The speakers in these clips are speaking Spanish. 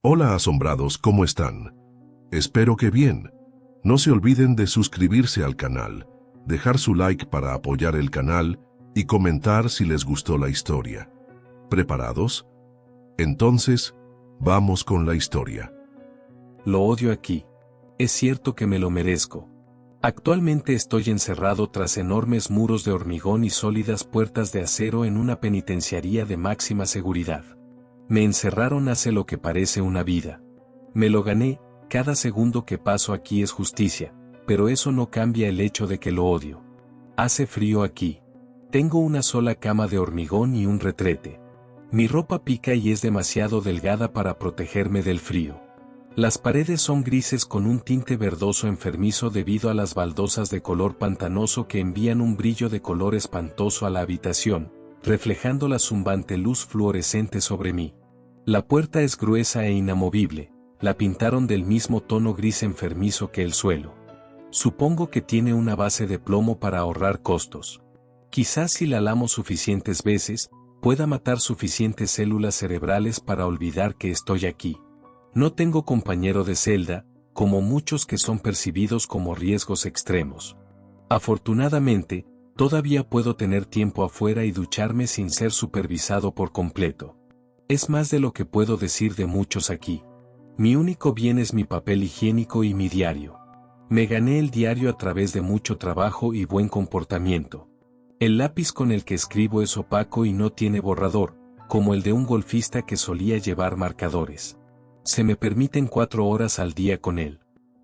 Hola asombrados, ¿cómo están? Espero que bien. No se olviden de suscribirse al canal, dejar su like para apoyar el canal y comentar si les gustó la historia. ¿Preparados? Entonces, vamos con la historia. Lo odio aquí. Es cierto que me lo merezco. Actualmente estoy encerrado tras enormes muros de hormigón y sólidas puertas de acero en una penitenciaría de máxima seguridad. Me encerraron hace lo que parece una vida. Me lo gané, cada segundo que paso aquí es justicia, pero eso no cambia el hecho de que lo odio. Hace frío aquí. Tengo una sola cama de hormigón y un retrete. Mi ropa pica y es demasiado delgada para protegerme del frío. Las paredes son grises con un tinte verdoso enfermizo debido a las baldosas de color pantanoso que envían un brillo de color espantoso a la habitación, reflejando la zumbante luz fluorescente sobre mí. La puerta es gruesa e inamovible, la pintaron del mismo tono gris enfermizo que el suelo. Supongo que tiene una base de plomo para ahorrar costos. Quizás si la lamo suficientes veces, pueda matar suficientes células cerebrales para olvidar que estoy aquí. No tengo compañero de celda, como muchos que son percibidos como riesgos extremos. Afortunadamente, todavía puedo tener tiempo afuera y ducharme sin ser supervisado por completo. Es más de lo que puedo decir de muchos aquí. Mi único bien es mi papel higiénico y mi diario. Me gané el diario a través de mucho trabajo y buen comportamiento. El lápiz con el que escribo es opaco y no tiene borrador, como el de un golfista que solía llevar marcadores. Se me permiten 4 horas al día con él.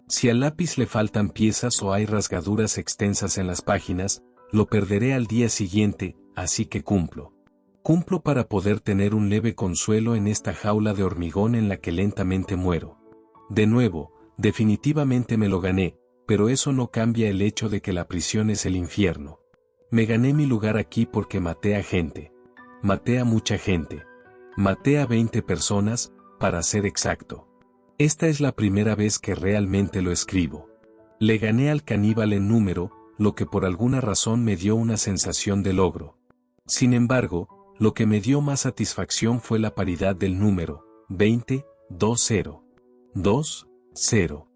Si al lápiz le faltan piezas o hay rasgaduras extensas en las páginas, lo perderé al día siguiente, así que cumplo. Cumplo para poder tener un leve consuelo en esta jaula de hormigón en la que lentamente muero. De nuevo, definitivamente me lo gané, pero eso no cambia el hecho de que la prisión es el infierno. Me gané mi lugar aquí porque maté a gente. Maté a mucha gente. Maté a 20 personas, para ser exacto. Esta es la primera vez que realmente lo escribo. Le gané al caníbal en número, lo que por alguna razón me dio una sensación de logro. Sin embargo, lo que me dio más satisfacción fue la paridad del número, 20, 2-0. 2-0.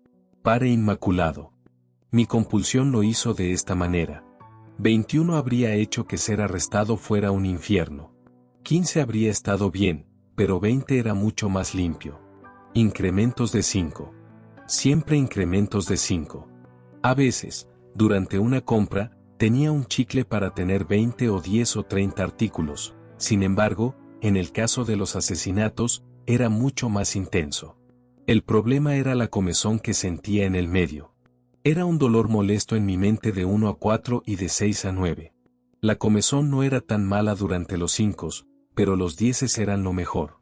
Pare inmaculado. Mi compulsión lo hizo de esta manera. 21 habría hecho que ser arrestado fuera un infierno. 15 habría estado bien, pero 20 era mucho más limpio. Incrementos de 5. Siempre incrementos de 5. A veces, durante una compra, tenía un chicle para tener 20 o 10 o 30 artículos. Sin embargo, en el caso de los asesinatos, era mucho más intenso. El problema era la comezón que sentía en el medio. Era un dolor molesto en mi mente de 1 a 4 y de 6 a 9. La comezón no era tan mala durante los 5, pero los 10 eran lo mejor.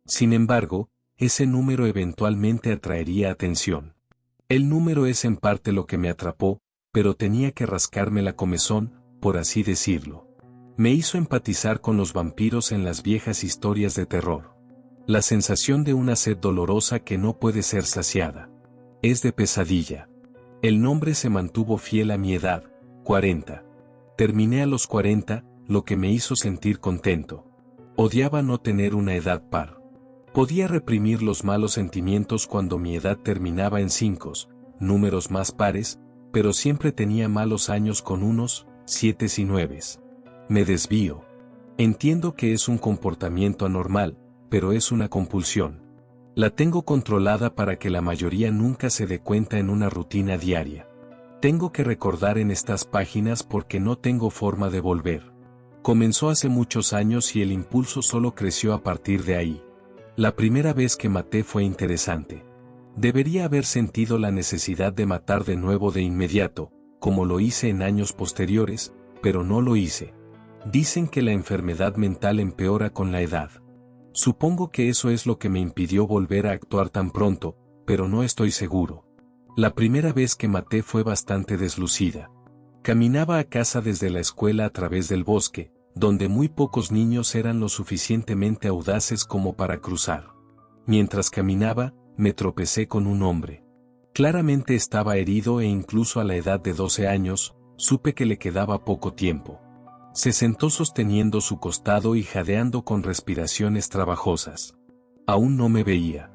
Sin embargo, ese número eventualmente atraería atención. El número es en parte lo que me atrapó, pero tenía que rascarme la comezón, por así decirlo. Me hizo empatizar con los vampiros en las viejas historias de terror. La sensación de una sed dolorosa que no puede ser saciada. Es de pesadilla. El nombre se mantuvo fiel a mi edad, 40. Terminé a los 40, lo que me hizo sentir contento. Odiaba no tener una edad par. Podía reprimir los malos sentimientos cuando mi edad terminaba en 5, números más pares, pero siempre tenía malos años con unos 7 y 9. Me desvío. Entiendo que es un comportamiento anormal, pero es una compulsión. La tengo controlada para que la mayoría nunca se dé cuenta en una rutina diaria. Tengo que recordar en estas páginas porque no tengo forma de volver. Comenzó hace muchos años y el impulso solo creció a partir de ahí. La primera vez que maté fue interesante. Debería haber sentido la necesidad de matar de nuevo de inmediato, como lo hice en años posteriores, pero no lo hice. Dicen que la enfermedad mental empeora con la edad. Supongo que eso es lo que me impidió volver a actuar tan pronto, pero no estoy seguro. La primera vez que maté fue bastante deslucida. Caminaba a casa desde la escuela a través del bosque, donde muy pocos niños eran lo suficientemente audaces como para cruzar. Mientras caminaba, me tropecé con un hombre. Claramente estaba herido e incluso a la edad de 12 años, supe que le quedaba poco tiempo. Se sentó sosteniendo su costado y jadeando con respiraciones trabajosas. Aún no me veía.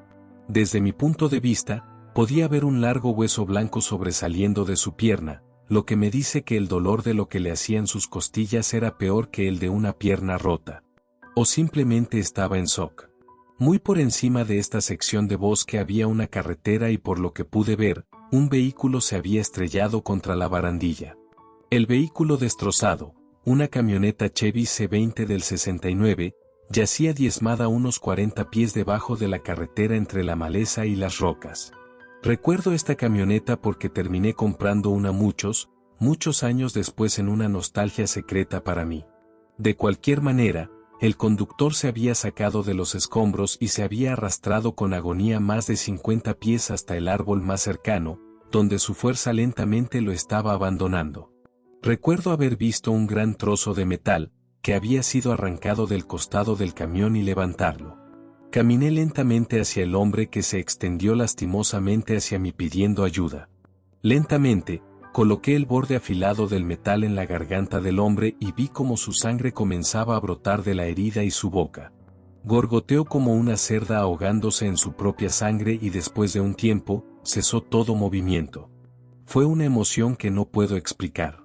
Desde mi punto de vista, podía ver un largo hueso blanco sobresaliendo de su pierna, lo que me dice que el dolor de lo que le hacían sus costillas era peor que el de una pierna rota. O simplemente estaba en shock. Muy por encima de esta sección de bosque había una carretera y por lo que pude ver, un vehículo se había estrellado contra la barandilla. El vehículo destrozado, una camioneta Chevy C20 del 69, yacía diezmada a unos 40 pies debajo de la carretera entre la maleza y las rocas. Recuerdo esta camioneta porque terminé comprando una muchos años después en una nostalgia secreta para mí. De cualquier manera, el conductor se había sacado de los escombros y se había arrastrado con agonía más de 50 pies hasta el árbol más cercano, donde su fuerza lentamente lo estaba abandonando. Recuerdo haber visto un gran trozo de metal, que había sido arrancado del costado del camión y levantarlo. Caminé lentamente hacia el hombre que se extendió lastimosamente hacia mí pidiendo ayuda. Lentamente, coloqué el borde afilado del metal en la garganta del hombre y vi cómo su sangre comenzaba a brotar de la herida y su boca. Gorgoteó como una cerda ahogándose en su propia sangre y después de un tiempo, cesó todo movimiento. Fue una emoción que no puedo explicar.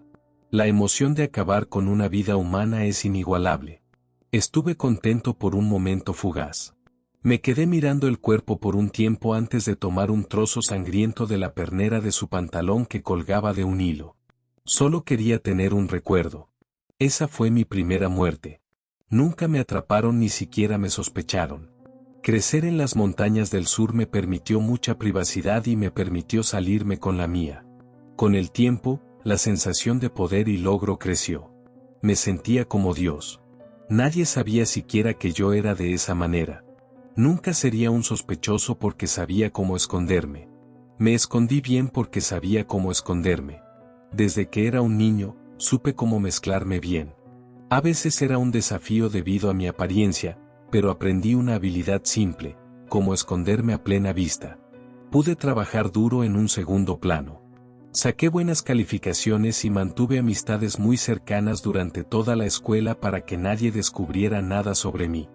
La emoción de acabar con una vida humana es inigualable. Estuve contento por un momento fugaz. Me quedé mirando el cuerpo por un tiempo antes de tomar un trozo sangriento de la pernera de su pantalón que colgaba de un hilo. Solo quería tener un recuerdo. Esa fue mi primera muerte. Nunca me atraparon ni siquiera me sospecharon. Crecer en las montañas del sur me permitió mucha privacidad y me permitió salirme con la mía. Con el tiempo, la sensación de poder y logro creció. Me sentía como Dios. Nadie sabía siquiera que yo era de esa manera. Nunca sería un sospechoso porque sabía cómo esconderme. Me escondí bien porque sabía cómo esconderme. Desde que era un niño, supe cómo mezclarme bien. A veces era un desafío debido a mi apariencia, pero aprendí una habilidad simple, como esconderme a plena vista. Pude trabajar duro en un segundo plano. Saqué buenas calificaciones y mantuve amistades muy cercanas durante toda la escuela para que nadie descubriera nada sobre mí.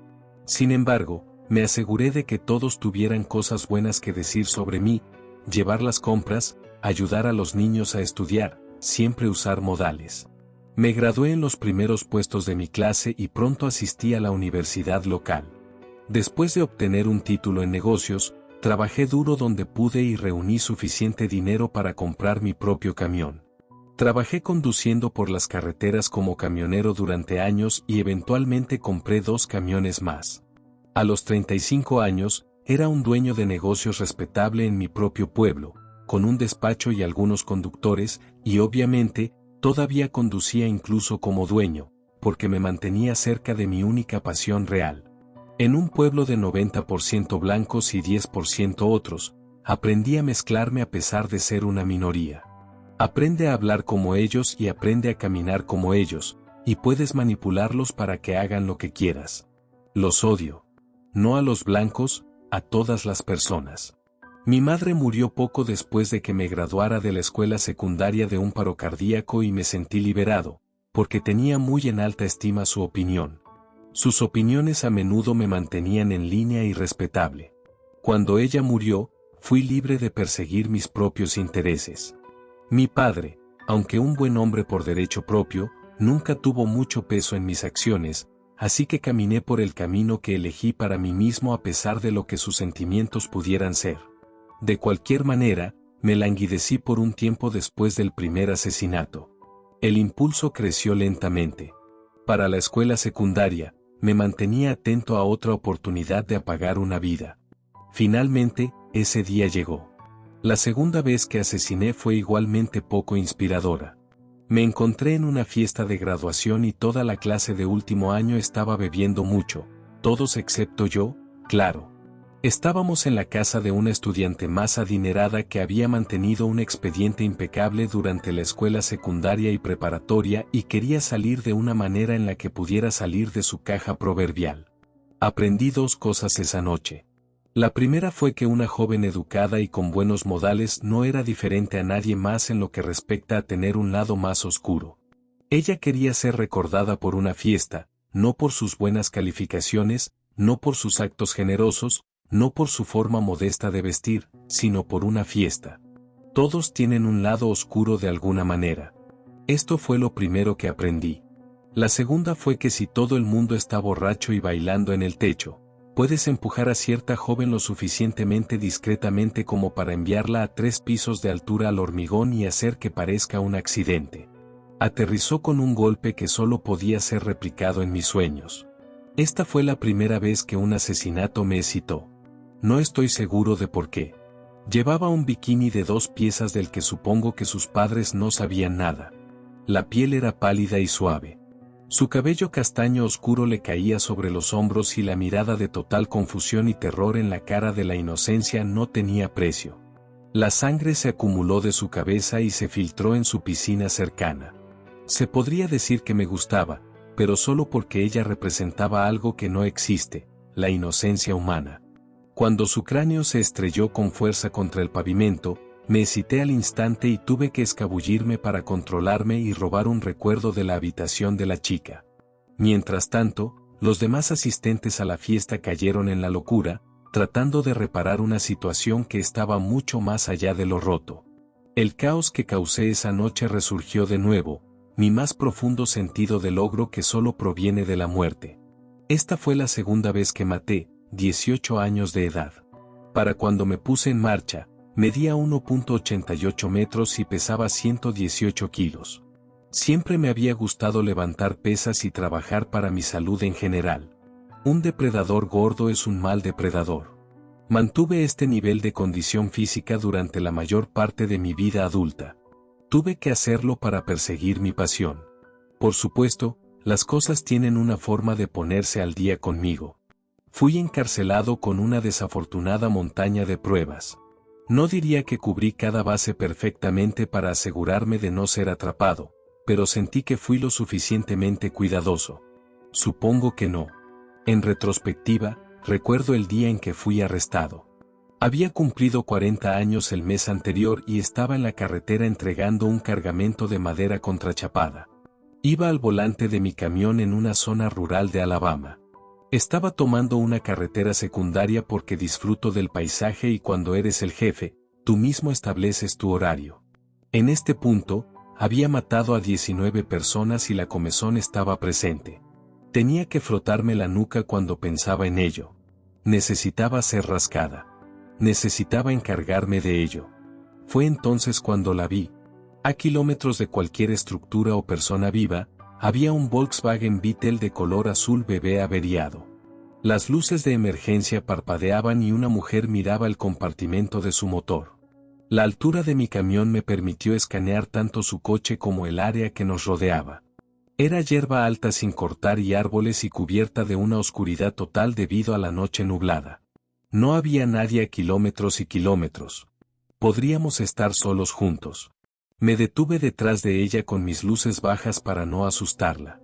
Sin embargo, me aseguré de que todos tuvieran cosas buenas que decir sobre mí, llevar las compras, ayudar a los niños a estudiar, siempre usar modales. Me gradué en los primeros puestos de mi clase y pronto asistí a la universidad local. Después de obtener un título en negocios, trabajé duro donde pude y reuní suficiente dinero para comprar mi propio camión. Trabajé conduciendo por las carreteras como camionero durante años y eventualmente compré 2 camiones más. A los 35 años, era un dueño de negocios respetable en mi propio pueblo, con un despacho y algunos conductores, y obviamente, todavía conducía incluso como dueño, porque me mantenía cerca de mi única pasión real. En un pueblo de 90% blancos y 10% otros, aprendí a mezclarme a pesar de ser una minoría. Aprende a hablar como ellos y aprende a caminar como ellos, y puedes manipularlos para que hagan lo que quieras. Los odio. No a los blancos, a todas las personas. Mi madre murió poco después de que me graduara de la escuela secundaria de un paro cardíaco y me sentí liberado, porque tenía muy en alta estima su opinión. Sus opiniones a menudo me mantenían en línea y respetable. Cuando ella murió, fui libre de perseguir mis propios intereses. Mi padre, aunque un buen hombre por derecho propio, nunca tuvo mucho peso en mis acciones, así que caminé por el camino que elegí para mí mismo a pesar de lo que sus sentimientos pudieran ser. De cualquier manera, me languidecí por un tiempo después del primer asesinato. El impulso creció lentamente. Para la escuela secundaria, me mantenía atento a otra oportunidad de apagar una vida. Finalmente, ese día llegó. La segunda vez que asesiné fue igualmente poco inspiradora. Me encontré en una fiesta de graduación y toda la clase de último año estaba bebiendo mucho, todos excepto yo, claro. Estábamos en la casa de una estudiante más adinerada que había mantenido un expediente impecable durante la escuela secundaria y preparatoria y quería salir de una manera en la que pudiera salir de su caja proverbial. Aprendí 2 cosas esa noche. La primera fue que una joven educada y con buenos modales no era diferente a nadie más en lo que respecta a tener un lado más oscuro. Ella quería ser recordada por una fiesta, no por sus buenas calificaciones, no por sus actos generosos, no por su forma modesta de vestir, sino por una fiesta. Todos tienen un lado oscuro de alguna manera. Esto fue lo primero que aprendí. La segunda fue que si todo el mundo está borracho y bailando en el techo, puedes empujar a cierta joven lo suficientemente discretamente como para enviarla a 3 pisos de altura al hormigón y hacer que parezca un accidente. Aterrizó con un golpe que solo podía ser replicado en mis sueños. Esta fue la primera vez que un asesinato me excitó. No estoy seguro de por qué. Llevaba un bikini de 2 piezas del que supongo que sus padres no sabían nada. La piel era pálida y suave. Su cabello castaño oscuro le caía sobre los hombros y la mirada de total confusión y terror en la cara de la inocencia no tenía precio. La sangre se acumuló de su cabeza y se filtró en su piscina cercana. Se podría decir que me gustaba, pero solo porque ella representaba algo que no existe, la inocencia humana. Cuando su cráneo se estrelló con fuerza contra el pavimento, me excité al instante y tuve que escabullirme para controlarme y robar un recuerdo de la habitación de la chica. Mientras tanto, los demás asistentes a la fiesta cayeron en la locura, tratando de reparar una situación que estaba mucho más allá de lo roto. El caos que causé esa noche resurgió de nuevo, mi más profundo sentido de logro que solo proviene de la muerte. Esta fue la segunda vez que maté, 18 años de edad. Para cuando me puse en marcha, medía 1.88 metros y pesaba 118 kilos. Siempre me había gustado levantar pesas y trabajar para mi salud en general. Un depredador gordo es un mal depredador. Mantuve este nivel de condición física durante la mayor parte de mi vida adulta. Tuve que hacerlo para perseguir mi pasión. Por supuesto, las cosas tienen una forma de ponerse al día conmigo. Fui encarcelado con una desafortunada montaña de pruebas. No diría que cubrí cada base perfectamente para asegurarme de no ser atrapado, pero sentí que fui lo suficientemente cuidadoso. Supongo que no. En retrospectiva, recuerdo el día en que fui arrestado. Había cumplido 40 años el mes anterior y estaba en la carretera entregando un cargamento de madera contrachapada. Iba al volante de mi camión en una zona rural de Alabama. Estaba tomando una carretera secundaria porque disfruto del paisaje y cuando eres el jefe, tú mismo estableces tu horario. En este punto, había matado a 19 personas y la comezón estaba presente. Tenía que frotarme la nuca cuando pensaba en ello. Necesitaba ser rascada. Necesitaba encargarme de ello. Fue entonces cuando la vi. A kilómetros de cualquier estructura o persona viva, había un Volkswagen Beetle de color azul bebé averiado. Las luces de emergencia parpadeaban y una mujer miraba el compartimento de su motor. La altura de mi camión me permitió escanear tanto su coche como el área que nos rodeaba. Era hierba alta sin cortar y árboles y cubierta de una oscuridad total debido a la noche nublada. No había nadie a kilómetros y kilómetros. Podríamos estar solos juntos. Me detuve detrás de ella con mis luces bajas para no asustarla.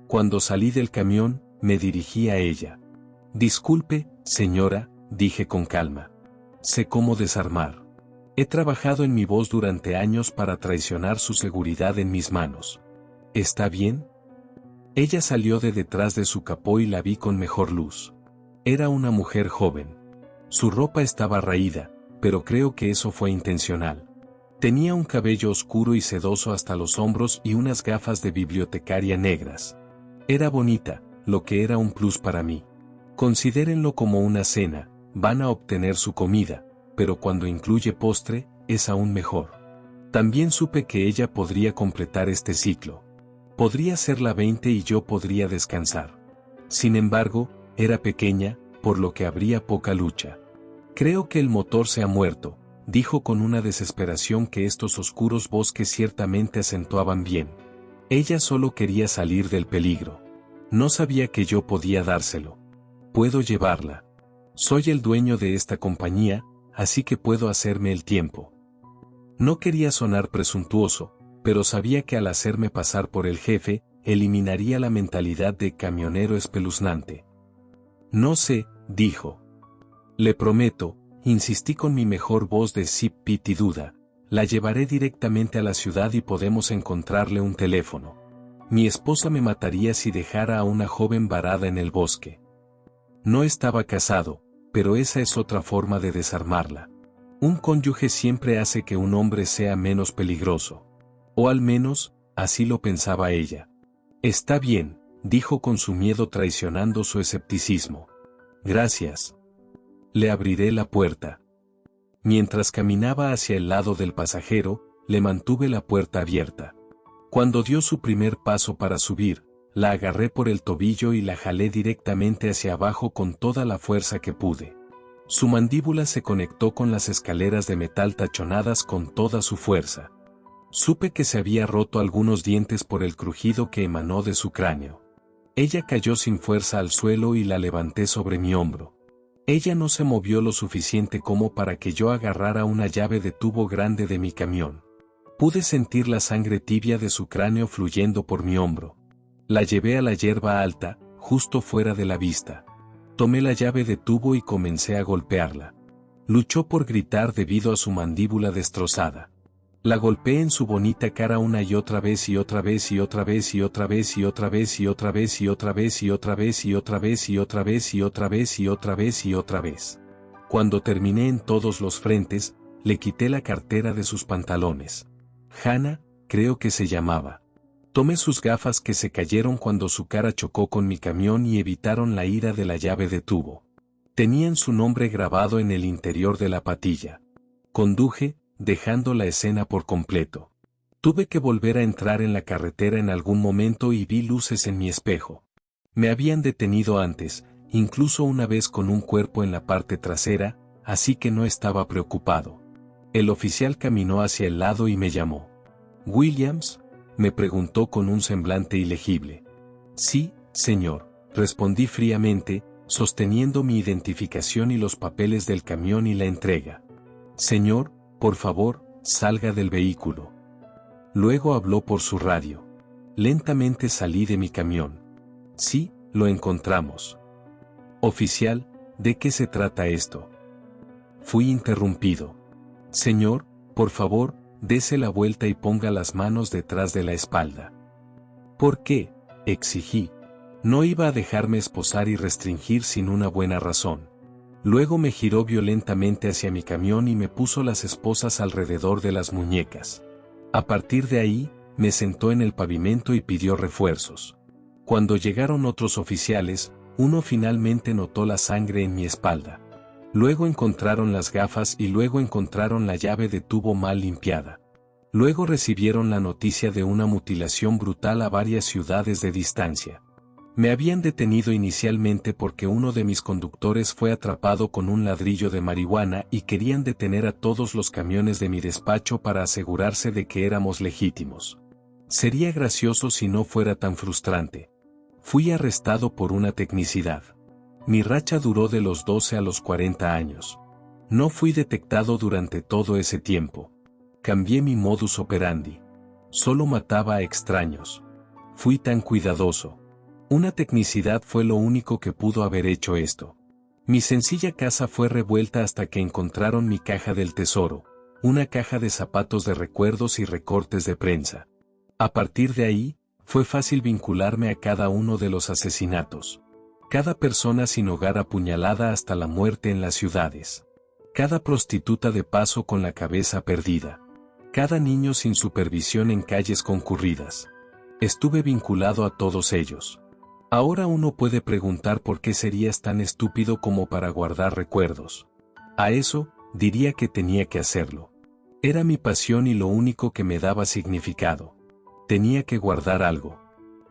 Cuando salí del camión, me dirigí a ella. Disculpe, señora, dije con calma. Sé cómo desarmar. He trabajado en mi voz durante años para traicionar su seguridad en mis manos. ¿Está bien? Ella salió de detrás de su capó y la vi con mejor luz. Era una mujer joven. Su ropa estaba raída, pero creo que eso fue intencional. Tenía un cabello oscuro y sedoso hasta los hombros y unas gafas de bibliotecaria negras. Era bonita, lo que era un plus para mí. Considérenlo como una cena, van a obtener su comida, pero cuando incluye postre, es aún mejor. También supe que ella podría completar este ciclo. Podría ser la 20 y yo podría descansar. Sin embargo, era pequeña, por lo que habría poca lucha. Creo que el motor se ha muerto, dijo con una desesperación que estos oscuros bosques ciertamente acentuaban bien. Ella solo quería salir del peligro. No sabía que yo podía dárselo. Puedo llevarla. Soy el dueño de esta compañía, así que puedo hacerme el tiempo. No quería sonar presuntuoso, pero sabía que al hacerme pasar por el jefe, eliminaría la mentalidad de camionero espeluznante. No sé, dijo. Le prometo, insistí con mi mejor voz de Sip Piti Duda, la llevaré directamente a la ciudad y podemos encontrarle un teléfono. Mi esposa me mataría si dejara a una joven varada en el bosque. No estaba casado, pero esa es otra forma de desarmarla. Un cónyuge siempre hace que un hombre sea menos peligroso. O al menos, así lo pensaba ella. Está bien, dijo con su miedo traicionando su escepticismo. Gracias. Le abriré la puerta. Mientras caminaba hacia el lado del pasajero, le mantuve la puerta abierta. Cuando dio su primer paso para subir, la agarré por el tobillo y la jalé directamente hacia abajo con toda la fuerza que pude. Su mandíbula se conectó con las escaleras de metal tachonadas con toda su fuerza. Supe que se había roto algunos dientes por el crujido que emanó de su cráneo. Ella cayó sin fuerza al suelo y la levanté sobre mi hombro. Ella no se movió lo suficiente como para que yo agarrara una llave de tubo grande de mi camión. Pude sentir la sangre tibia de su cráneo fluyendo por mi hombro. La llevé a la yerba alta, justo fuera de la vista. Tomé la llave de tubo y comencé a golpearla. Luchó por gritar debido a su mandíbula destrozada. La golpeé en su bonita cara una y otra vez y otra vez y otra vez y otra vez y otra vez y otra vez y otra vez y otra vez y otra vez y otra vez y otra vez y otra vez y otra vez. Cuando terminé en todos los frentes, le quité la cartera de sus pantalones. Hannah, creo que se llamaba. Tomé sus gafas que se cayeron cuando su cara chocó con mi camión y evitaron la ira de la llave de tubo. Tenían su nombre grabado en el interior de la patilla. Conduje, dejando la escena por completo. Tuve que volver a entrar en la carretera en algún momento y vi luces en mi espejo. Me habían detenido antes, incluso una vez con un cuerpo en la parte trasera, así que no estaba preocupado. El oficial caminó hacia el lado y me llamó. «¿Williams?», me preguntó con un semblante ilegible. «Sí, señor», respondí fríamente, sosteniendo mi identificación y los papeles del camión y la entrega. «Señor, por favor, salga del vehículo». Luego habló por su radio. Lentamente salí de mi camión. «Sí, lo encontramos». «Oficial, ¿de qué se trata esto?». Fui interrumpido. «Señor, por favor, dese la vuelta y ponga las manos detrás de la espalda». «¿Por qué?», exigí. No iba a dejarme esposar y restringir sin una buena razón. Luego me giró violentamente hacia mi camión y me puso las esposas alrededor de las muñecas. A partir de ahí, me sentó en el pavimento y pidió refuerzos. Cuando llegaron otros oficiales, uno finalmente notó la sangre en mi espalda. Luego encontraron las gafas y luego encontraron la llave de tubo mal limpiada. Luego recibieron la noticia de una mutilación brutal a varias ciudades de distancia. Me habían detenido inicialmente porque uno de mis conductores fue atrapado con un ladrillo de marihuana y querían detener a todos los camiones de mi despacho para asegurarse de que éramos legítimos. Sería gracioso si no fuera tan frustrante. Fui arrestado por una tecnicidad. Mi racha duró de los 12 a los 40 años. No fui detectado durante todo ese tiempo. Cambié mi modus operandi. Solo mataba a extraños. Fui tan cuidadoso. Una tecnicidad fue lo único que pudo haber hecho esto. Mi sencilla casa fue revuelta hasta que encontraron mi caja del tesoro, una caja de zapatos de recuerdos y recortes de prensa. A partir de ahí, fue fácil vincularme a cada uno de los asesinatos. Cada persona sin hogar apuñalada hasta la muerte en las ciudades. Cada prostituta de paso con la cabeza perdida. Cada niño sin supervisión en calles concurridas. Estuve vinculado a todos ellos. Ahora uno puede preguntar por qué serías tan estúpido como para guardar recuerdos. A eso, diría que tenía que hacerlo. Era mi pasión y lo único que me daba significado. Tenía que guardar algo.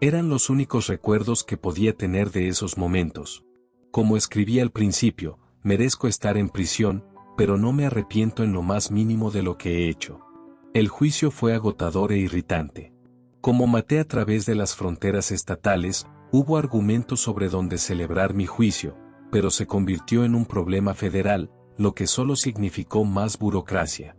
Eran los únicos recuerdos que podía tener de esos momentos. Como escribí al principio, merezco estar en prisión, pero no me arrepiento en lo más mínimo de lo que he hecho. El juicio fue agotador e irritante. Como maté a través de las fronteras estatales, hubo argumentos sobre dónde celebrar mi juicio, pero se convirtió en un problema federal, lo que solo significó más burocracia.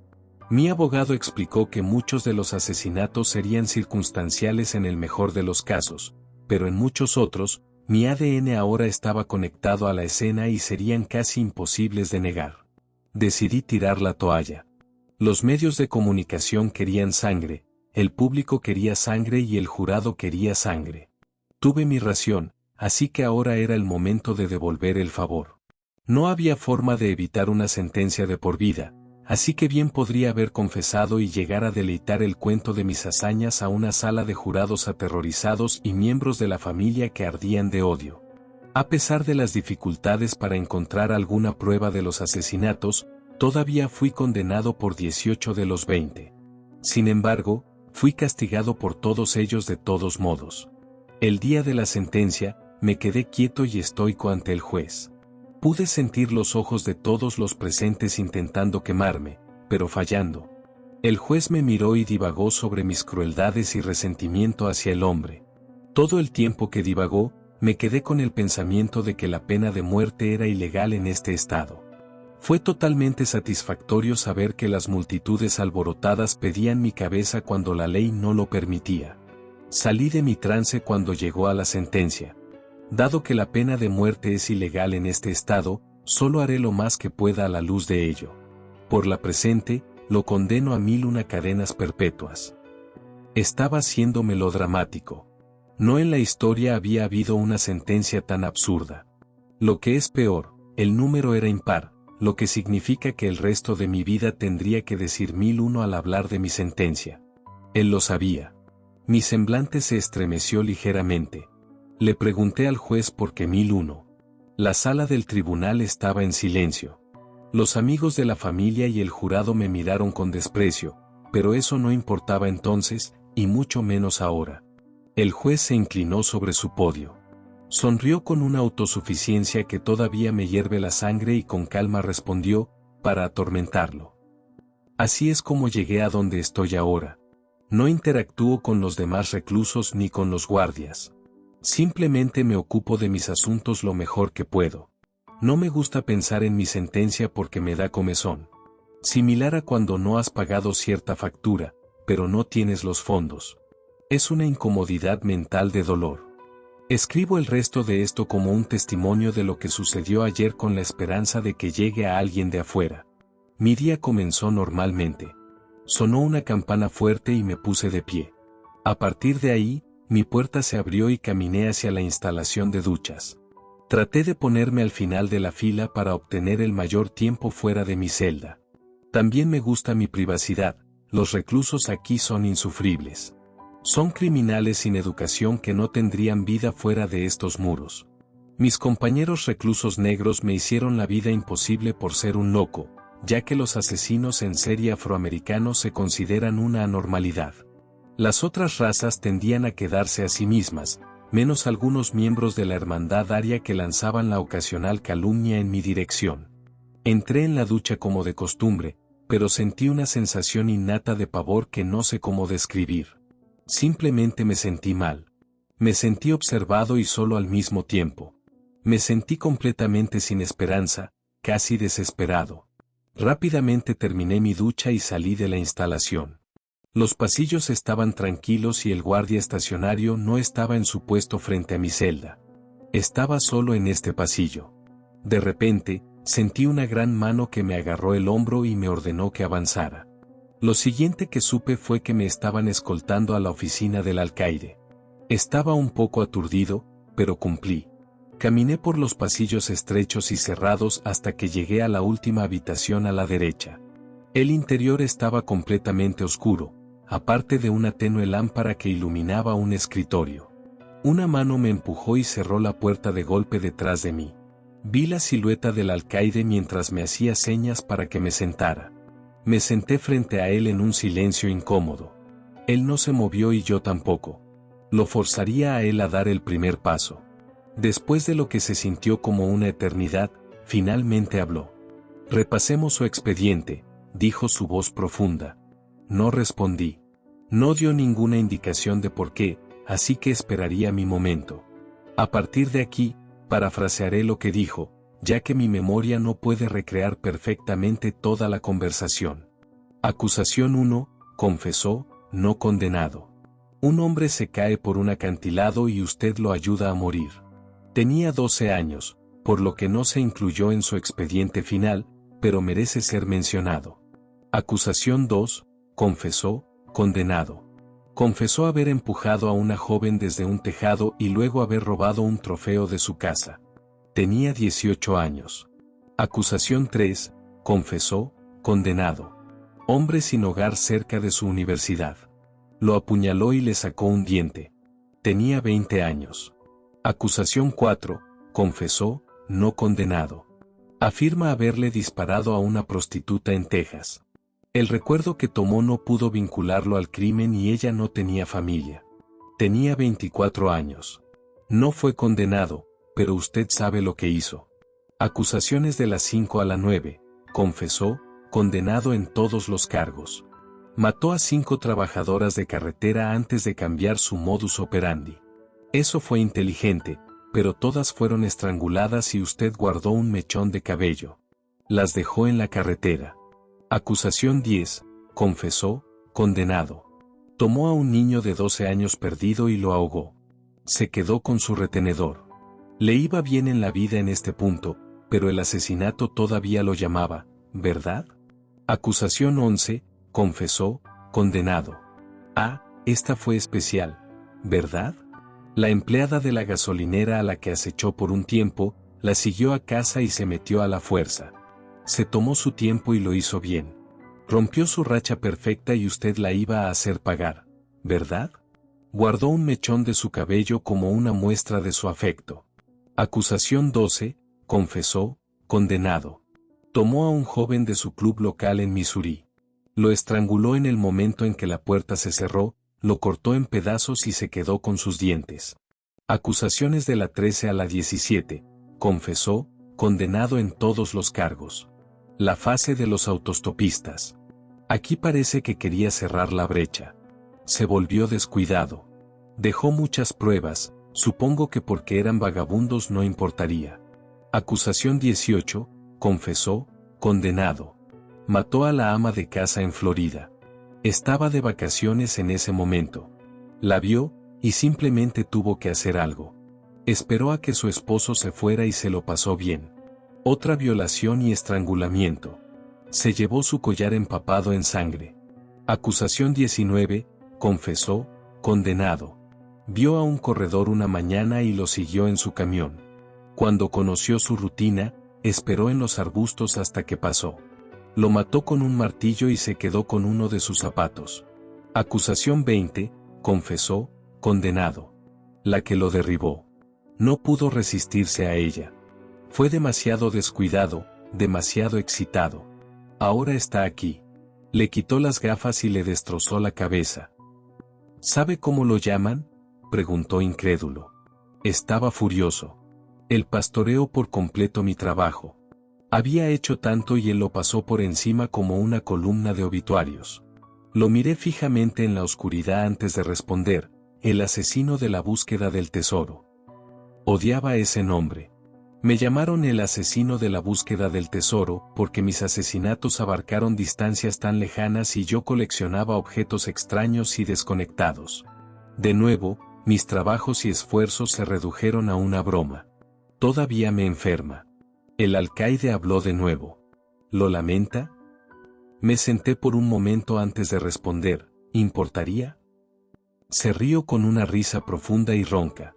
Mi abogado explicó que muchos de los asesinatos serían circunstanciales en el mejor de los casos, pero en muchos otros, mi ADN ahora estaba conectado a la escena y serían casi imposibles de negar. Decidí tirar la toalla. Los medios de comunicación querían sangre, el público quería sangre y el jurado quería sangre. Tuve mi ración, así que ahora era el momento de devolver el favor. No había forma de evitar una sentencia de por vida, así que bien podría haber confesado y llegar a deleitar el cuento de mis hazañas a una sala de jurados aterrorizados y miembros de la familia que ardían de odio. A pesar de las dificultades para encontrar alguna prueba de los asesinatos, todavía fui condenado por 18 de los 20. Sin embargo, fui castigado por todos ellos de todos modos. El día de la sentencia, me quedé quieto y estoico ante el juez. Pude sentir los ojos de todos los presentes intentando quemarme, pero fallando. El juez me miró y divagó sobre mis crueldades y resentimiento hacia el hombre. Todo el tiempo que divagó, me quedé con el pensamiento de que la pena de muerte era ilegal en este estado. Fue totalmente satisfactorio saber que las multitudes alborotadas pedían mi cabeza cuando la ley no lo permitía. Salí de mi trance cuando llegó a la sentencia. Dado que la pena de muerte es ilegal en este estado, solo haré lo más que pueda a la luz de ello. Por la presente, lo condeno a 1001 cadenas perpetuas. Estaba siendo melodramático. No en la historia había habido una sentencia tan absurda. Lo que es peor, el número era impar, lo que significa que el resto de mi vida tendría que decir 1001 al hablar de mi sentencia. Él lo sabía. Mi semblante se estremeció ligeramente. Le pregunté al juez por qué 1001. La sala del tribunal estaba en silencio. Los amigos de la familia y el jurado me miraron con desprecio, pero eso no importaba entonces, y mucho menos ahora. El juez se inclinó sobre su podio. Sonrió con una autosuficiencia que todavía me hierve la sangre y con calma respondió, para atormentarlo. Así es como llegué a donde estoy ahora. No interactúo con los demás reclusos ni con los guardias. Simplemente me ocupo de mis asuntos lo mejor que puedo. No me gusta pensar en mi sentencia porque me da comezón. Similar a cuando no has pagado cierta factura, pero no tienes los fondos. Es una incomodidad mental de dolor. Escribo el resto de esto como un testimonio de lo que sucedió ayer con la esperanza de que llegue a alguien de afuera. Mi día comenzó normalmente. Sonó una campana fuerte y me puse de pie. A partir de ahí, mi puerta se abrió y caminé hacia la instalación de duchas. Traté de ponerme al final de la fila para obtener el mayor tiempo fuera de mi celda. También me gusta mi privacidad, los reclusos aquí son insufribles. Son criminales sin educación que no tendrían vida fuera de estos muros. Mis compañeros reclusos negros me hicieron la vida imposible por ser un loco, ya que los asesinos en serie afroamericanos se consideran una anormalidad. Las otras razas tendían a quedarse a sí mismas, menos algunos miembros de la hermandad aria que lanzaban la ocasional calumnia en mi dirección. Entré en la ducha como de costumbre, pero sentí una sensación innata de pavor que no sé cómo describir. Simplemente me sentí mal. Me sentí observado y solo al mismo tiempo. Me sentí completamente sin esperanza, casi desesperado. Rápidamente terminé mi ducha y salí de la instalación. Los pasillos estaban tranquilos y el guardia estacionario no estaba en su puesto frente a mi celda. Estaba solo en este pasillo. De repente, sentí una gran mano que me agarró el hombro y me ordenó que avanzara. Lo siguiente que supe fue que me estaban escoltando a la oficina del alcaide. Estaba un poco aturdido, pero cumplí. Caminé por los pasillos estrechos y cerrados hasta que llegué a la última habitación a la derecha. El interior estaba completamente oscuro, aparte de una tenue lámpara que iluminaba un escritorio. Una mano me empujó y cerró la puerta de golpe detrás de mí. Vi la silueta del alcaide mientras me hacía señas para que me sentara. Me senté frente a él en un silencio incómodo. Él no se movió y yo tampoco. Lo forzaría a él a dar el primer paso. Después de lo que se sintió como una eternidad, finalmente habló. Repasemos su expediente, dijo su voz profunda. No respondí. No dio ninguna indicación de por qué, así que esperaría mi momento. A partir de aquí, parafrasearé lo que dijo, ya que mi memoria no puede recrear perfectamente toda la conversación. Acusación 1, confesó, no condenado. Un hombre se cae por un acantilado y usted lo ayuda a morir. Tenía 12 años, por lo que no se incluyó en su expediente final, pero merece ser mencionado. Acusación 2, confesó, condenado. Confesó haber empujado a una joven desde un tejado y luego haber robado un trofeo de su casa. Tenía 18 años. Acusación 3, confesó, condenado. Hombre sin hogar cerca de su universidad. Lo apuñaló y le sacó un diente. Tenía 20 años. Acusación 4, confesó, no condenado. Afirma haberle disparado a una prostituta en Texas. El recuerdo que tomó no pudo vincularlo al crimen y ella no tenía familia. Tenía 24 años. No fue condenado, pero usted sabe lo que hizo. Acusaciones de las 5 a la 9, confesó, condenado en todos los cargos. Mató a 5 trabajadoras de carretera antes de cambiar su modus operandi. Eso fue inteligente, pero todas fueron estranguladas y usted guardó un mechón de cabello. Las dejó en la carretera. Acusación 10, confesó, condenado. Tomó a un niño de 12 años perdido y lo ahogó. Se quedó con su retenedor. Le iba bien en la vida en este punto, pero el asesinato todavía lo llamaba, ¿verdad? Acusación 11, confesó, condenado. Ah, esta fue especial, ¿verdad? La empleada de la gasolinera a la que acechó por un tiempo, la siguió a casa y se metió a la fuerza. Se tomó su tiempo y lo hizo bien. Rompió su racha perfecta y usted la iba a hacer pagar, ¿verdad? Guardó un mechón de su cabello como una muestra de su afecto. Acusación 12, confesó, condenado. Tomó a un joven de su club local en Missouri. Lo estranguló en el momento en que la puerta se cerró, lo cortó en pedazos y se quedó con sus dientes. Acusaciones de la 13 a la 17, confesó, condenado en todos los cargos. La fase de los autostopistas. Aquí parece que quería cerrar la brecha. Se volvió descuidado. Dejó muchas pruebas, supongo que porque eran vagabundos no importaría. Acusación 18, confesó, condenado. Mató a la ama de casa en Florida. Estaba de vacaciones en ese momento. La vio, y simplemente tuvo que hacer algo. Esperó a que su esposo se fuera y se lo pasó bien. Otra violación y estrangulamiento. Se llevó su collar empapado en sangre. Acusación 19, confesó, condenado. Vio a un corredor una mañana y lo siguió en su camión. Cuando conoció su rutina, esperó en los arbustos hasta que pasó. Lo mató con un martillo y se quedó con uno de sus zapatos. Acusación 20, confesó, condenado. La que lo derribó. No pudo resistirse a ella. Fue demasiado descuidado, demasiado excitado. Ahora está aquí. Le quitó las gafas y le destrozó la cabeza. ¿Sabe cómo lo llaman?, preguntó incrédulo. Estaba furioso. Él pastoreó por completo mi trabajo. Había hecho tanto y él lo pasó por encima como una columna de obituarios. Lo miré fijamente en la oscuridad antes de responder, el asesino de la búsqueda del tesoro. Odiaba ese nombre. Me llamaron el asesino de la búsqueda del tesoro porque mis asesinatos abarcaron distancias tan lejanas y yo coleccionaba objetos extraños y desconectados. De nuevo, mis trabajos y esfuerzos se redujeron a una broma. Todavía me enferma. El alcaide habló de nuevo. ¿Lo lamenta? Me senté por un momento antes de responder. ¿Importaría? Se rió con una risa profunda y ronca.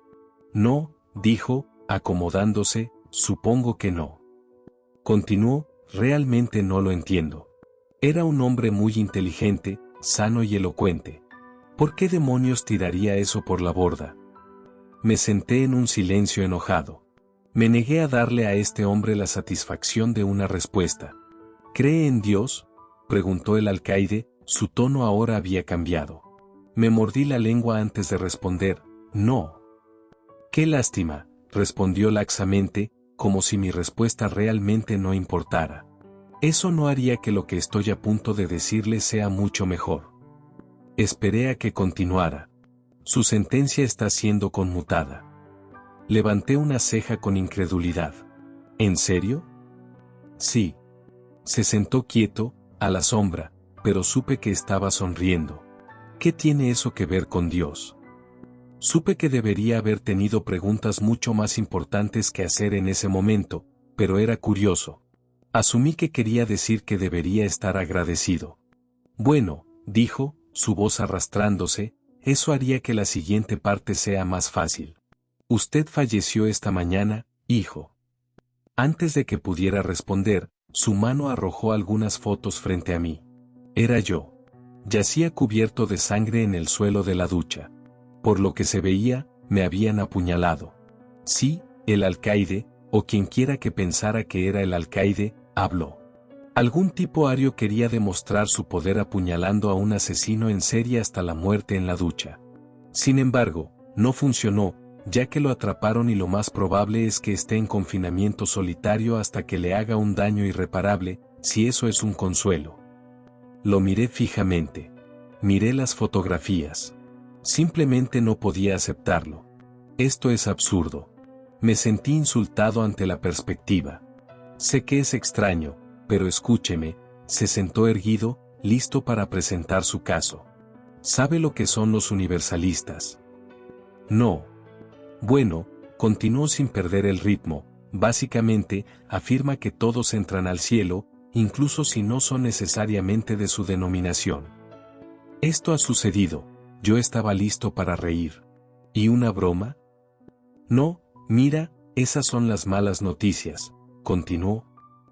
No, dijo, acomodándose, supongo que no. Continuó, realmente no lo entiendo. Era un hombre muy inteligente, sano y elocuente. ¿Por qué demonios tiraría eso por la borda? Me senté en un silencio enojado. Me negué a darle a este hombre la satisfacción de una respuesta. ¿Cree en Dios?, preguntó el alcaide, su tono ahora había cambiado. Me mordí la lengua antes de responder, no. Qué lástima, respondió laxamente, como si mi respuesta realmente no importara. Eso no haría que lo que estoy a punto de decirle sea mucho mejor. Esperé a que continuara. Su sentencia está siendo conmutada. Levanté una ceja con incredulidad. ¿En serio? Sí. Se sentó quieto, a la sombra, pero supe que estaba sonriendo. ¿Qué tiene eso que ver con Dios? Supe que debería haber tenido preguntas mucho más importantes que hacer en ese momento, pero era curioso. Asumí que quería decir que debería estar agradecido. Bueno, dijo, su voz arrastrándose, eso haría que la siguiente parte sea más fácil. Usted falleció esta mañana, hijo. Antes de que pudiera responder, su mano arrojó algunas fotos frente a mí. Era yo. Yacía cubierto de sangre en el suelo de la ducha. Por lo que se veía, me habían apuñalado. Sí, el alcaide, o quien quiera que pensara que era el alcaide, habló. Algún tipo ario quería demostrar su poder apuñalando a un asesino en serie hasta la muerte en la ducha. Sin embargo, no funcionó, ya que lo atraparon y lo más probable es que esté en confinamiento solitario hasta que le haga un daño irreparable, si eso es un consuelo. Lo miré fijamente. Miré las fotografías. Simplemente no podía aceptarlo. Esto es absurdo. Me sentí insultado ante la perspectiva. Sé que es extraño, pero escúcheme, se sentó erguido, listo para presentar su caso. ¿Sabe lo que son los universalistas? No. Bueno, continuó sin perder el ritmo, básicamente, afirma que todos entran al cielo, incluso si no son necesariamente de su denominación. Esto ha sucedido, yo estaba listo para reír. ¿Y una broma? No, mira, esas son las malas noticias, continuó.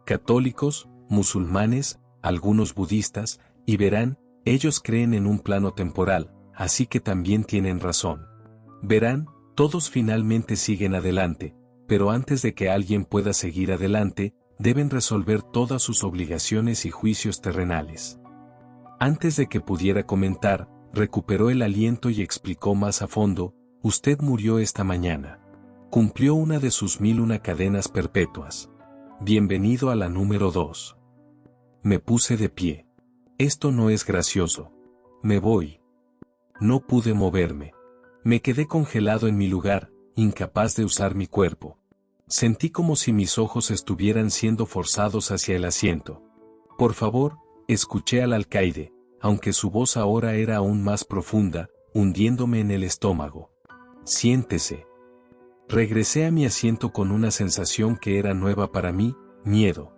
Católicos, musulmanes, algunos budistas, y verán, ellos creen en un plano temporal, así que también tienen razón. Verán, todos finalmente siguen adelante, pero antes de que alguien pueda seguir adelante, deben resolver todas sus obligaciones y juicios terrenales. Antes de que pudiera comentar, recuperó el aliento y explicó más a fondo, usted murió esta mañana. Cumplió una de sus 1001 cadenas perpetuas. Bienvenido a la número 2. Me puse de pie. Esto no es gracioso. Me voy. No pude moverme. Me quedé congelado en mi lugar, incapaz de usar mi cuerpo. Sentí como si mis ojos estuvieran siendo forzados hacia el asiento. Por favor, escuché al alcaide, aunque su voz ahora era aún más profunda, hundiéndome en el estómago. Siéntese. Regresé a mi asiento con una sensación que era nueva para mí, miedo.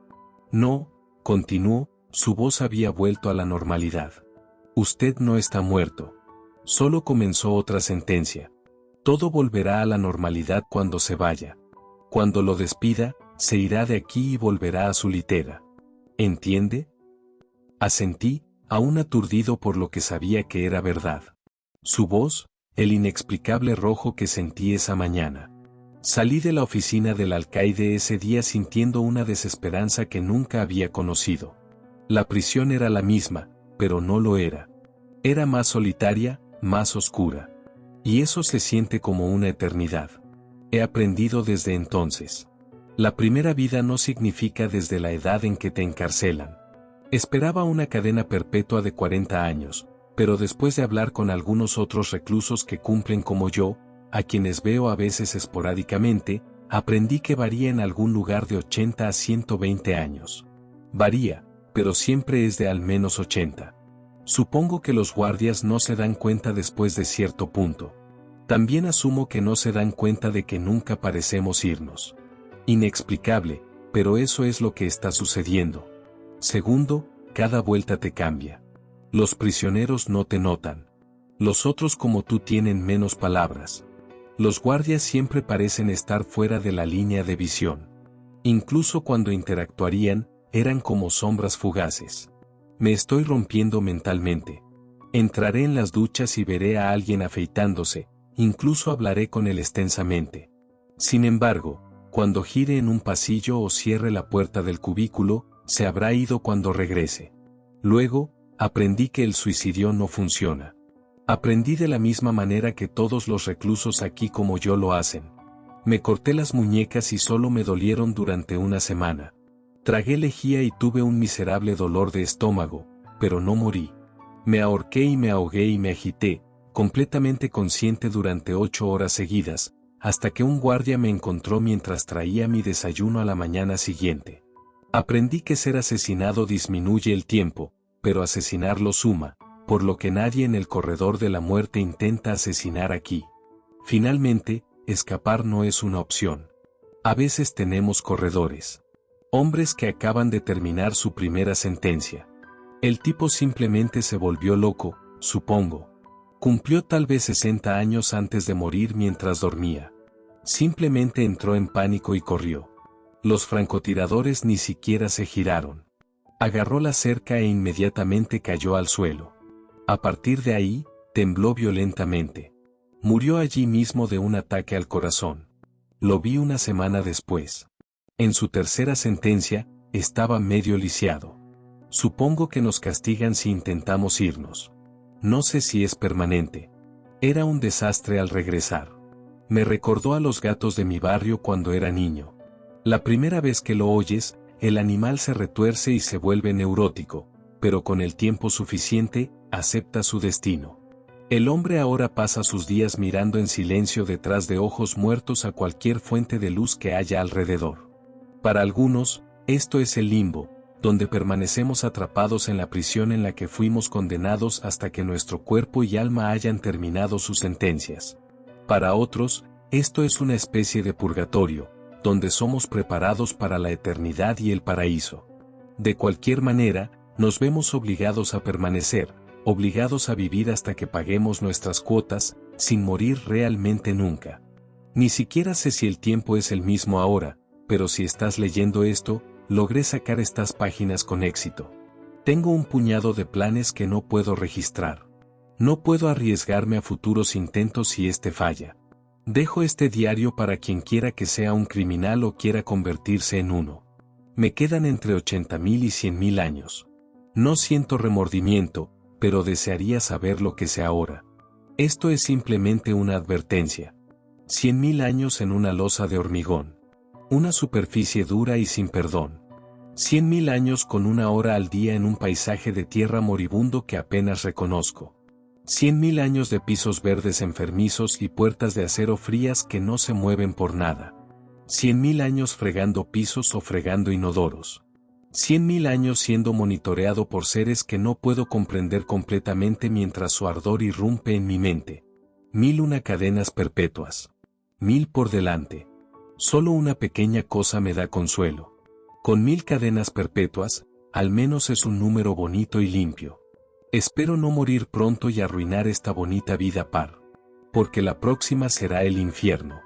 No, continuó, su voz había vuelto a la normalidad. Usted no está muerto. Solo comenzó otra sentencia. Todo volverá a la normalidad cuando se vaya. Cuando lo despida, se irá de aquí y volverá a su litera. ¿Entiende? Asentí, aún aturdido por lo que sabía que era verdad. Su voz, el inexplicable rojo que sentí esa mañana. Salí de la oficina del alcaide ese día sintiendo una desesperanza que nunca había conocido. La prisión era la misma, pero no lo era. Era más solitaria, más oscura. Y eso se siente como una eternidad. He aprendido desde entonces. La primera vida no significa desde la edad en que te encarcelan. Esperaba una cadena perpetua de 40 años, pero después de hablar con algunos otros reclusos que cumplen como yo, a quienes veo a veces esporádicamente, aprendí que varía en algún lugar de 80 a 120 años. Varía, pero siempre es de al menos 80. Supongo que los guardias no se dan cuenta después de cierto punto. También asumo que no se dan cuenta de que nunca parecemos irnos. Inexplicable, pero eso es lo que está sucediendo. Segundo, cada vuelta te cambia. Los prisioneros no te notan. Los otros como tú tienen menos palabras. Los guardias siempre parecen estar fuera de la línea de visión. Incluso cuando interactuarían, eran como sombras fugaces. Me estoy rompiendo mentalmente. Entraré en las duchas y veré a alguien afeitándose, incluso hablaré con él extensamente. Sin embargo, cuando gire en un pasillo o cierre la puerta del cubículo, se habrá ido cuando regrese. Luego, aprendí que el suicidio no funciona. Aprendí de la misma manera que todos los reclusos aquí como yo lo hacen. Me corté las muñecas y solo me dolieron durante una semana. Tragué lejía y tuve un miserable dolor de estómago, pero no morí. Me ahorqué y me ahogué y me agité, completamente consciente durante 8 horas seguidas, hasta que un guardia me encontró mientras traía mi desayuno a la mañana siguiente. Aprendí que ser asesinado disminuye el tiempo, pero asesinar lo suma, por lo que nadie en el corredor de la muerte intenta asesinar aquí. Finalmente, escapar no es una opción. A veces tenemos corredores. Hombres que acaban de terminar su primera sentencia. El tipo simplemente se volvió loco, supongo. Cumplió tal vez 60 años antes de morir mientras dormía. Simplemente entró en pánico y corrió. Los francotiradores ni siquiera se giraron. Agarró la cerca e inmediatamente cayó al suelo. A partir de ahí, tembló violentamente. Murió allí mismo de un ataque al corazón. Lo vi una semana después. En su tercera sentencia, estaba medio lisiado. Supongo que nos castigan si intentamos irnos. No sé si es permanente. Era un desastre al regresar. Me recordó a los gatos de mi barrio cuando era niño. La primera vez que lo oyes, el animal se retuerce y se vuelve neurótico, pero con el tiempo suficiente, acepta su destino. El hombre ahora pasa sus días mirando en silencio detrás de ojos muertos a cualquier fuente de luz que haya alrededor. Para algunos, esto es el limbo, donde permanecemos atrapados en la prisión en la que fuimos condenados hasta que nuestro cuerpo y alma hayan terminado sus sentencias. Para otros, esto es una especie de purgatorio, donde somos preparados para la eternidad y el paraíso. De cualquier manera, nos vemos obligados a permanecer, obligados a vivir hasta que paguemos nuestras cuotas, sin morir realmente nunca. Ni siquiera sé si el tiempo es el mismo ahora, pero si estás leyendo esto, logré sacar estas páginas con éxito. Tengo un puñado de planes que no puedo registrar. No puedo arriesgarme a futuros intentos si este falla. Dejo este diario para quien quiera que sea un criminal o quiera convertirse en uno. Me quedan entre 80.000 y 100.000 años. No siento remordimiento, pero desearía saber lo que sé ahora. Esto es simplemente una advertencia. 100.000 años en una losa de hormigón. Una superficie dura y sin perdón. 100.000 años con 1 hora al día en un paisaje de tierra moribundo que apenas reconozco. 100.000 años de pisos verdes enfermizos y puertas de acero frías que no se mueven por nada. 100.000 años fregando pisos o fregando inodoros. 100.000 años siendo monitoreado por seres que no puedo comprender completamente mientras su ardor irrumpe en mi mente. 1.001 cadenas perpetuas. 1.000 por delante. Solo una pequeña cosa me da consuelo. Con 1.000 cadenas perpetuas, al menos es un número bonito y limpio. Espero no morir pronto y arruinar esta bonita vida par. Porque la próxima será el infierno.